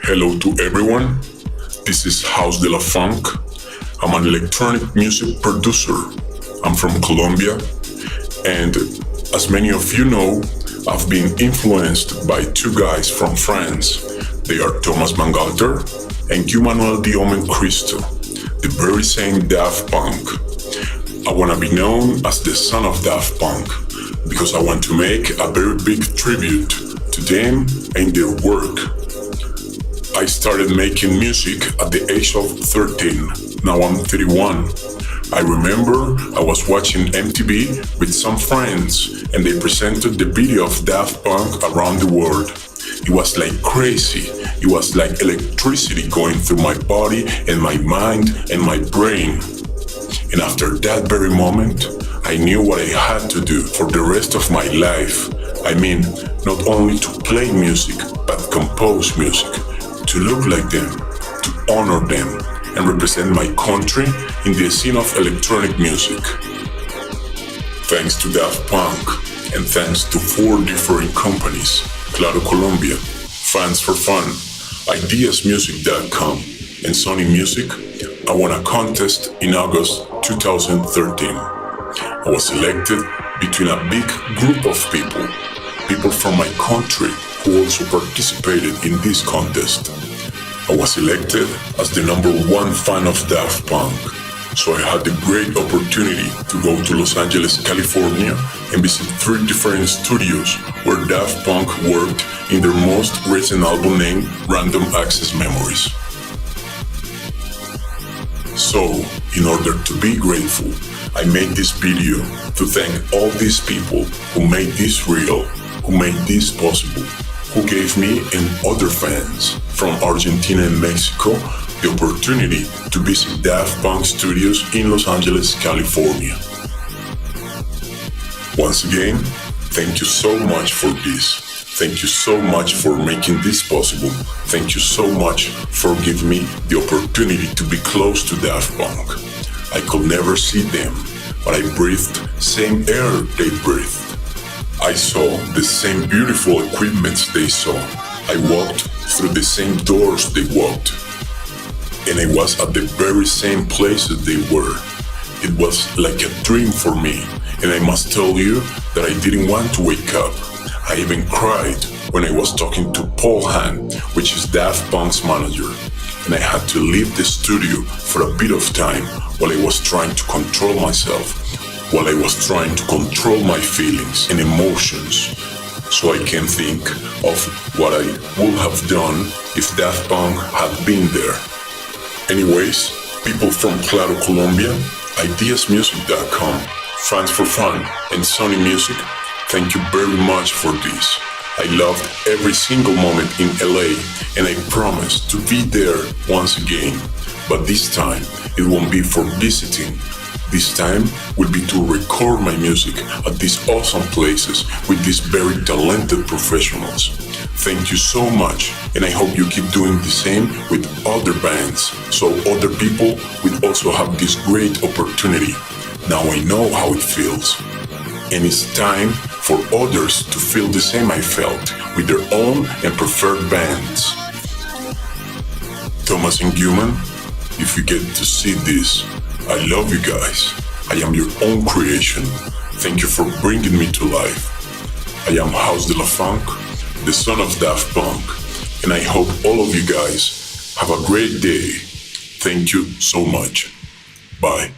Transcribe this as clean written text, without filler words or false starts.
Hello to everyone. This is House de la Funk. I'm an electronic music producer. I'm from Colombia, and as many of you know, I've been influenced by two guys from France. They are Thomas Bangalter and Guy-manuel Cristo, the very same Daft Punk. I want to be known as the son of Daft Punk because I want to make a very big tribute to them and their work. I started making music at the age of 13. Now I'm 31. I remember I was watching MTV with some friends and they presented the video of Daft Punk around the world. It was like crazy. It was like electricity going through my body and my mind and my brain. And after that very moment, I knew what I had to do for the rest of my life. I mean, not only to play music, but compose music, to look like them, to honor them, and represent my country in the scene of electronic music. Thanks to Daft Punk, and thanks to 4 different companies, Claro Colombia, Fans for Fun, ideasmusic.com, and Sony Music, I won a contest in August 2013. I was selected between a big group of people from my country who also participated in this contest. I was elected as the #1 fan of Daft Punk, so I had the great opportunity to go to Los Angeles, California and visit 3 different studios where Daft Punk worked in their most recent album named Random Access Memories. So, in order to be grateful, I made this video to thank all these people who made this real, who made this possible, who gave me and other fans from Argentina and Mexico the opportunity to visit Daft Punk studios in Los Angeles, California. Once again, thank you so much for this. Thank you so much for making this possible. Thank you so much for giving me the opportunity to be close to Daft Punk. I could never see them, but I breathed same air they breathed. I saw the same beautiful equipments they saw. I walked through the same doors they walked. And I was at the very same places they were. It was like a dream for me. And I must tell you that I didn't want to wake up. I even cried when I was talking to Paul Han, which is Daft Punk's manager. And I had to leave the studio for a bit of time while I was trying to control myself, while I was trying to control my feelings and emotions, so I can think of what I would have done if Daft Punk had been there. Anyways, people from Claro Colombia, ideasmusic.com, Fans for Fun, and Sony Music, thank you very much for this. I loved every single moment in LA, and I promise to be there once again. But this time, it won't be for visiting. This time will be to record my music at these awesome places with these very talented professionals. Thank you so much, and I hope you keep doing the same with other bands, so other people will also have this great opportunity. Now I know how it feels. And it's time for others to feel the same I felt with their own and preferred bands. Thomas and Guman, if you get to see this, I love you guys. I am your own creation. Thank you for bringing me to life. I am House de la Funk, the son of Daft Punk, and I hope all of you guys have a great day. Thank you so much. Bye.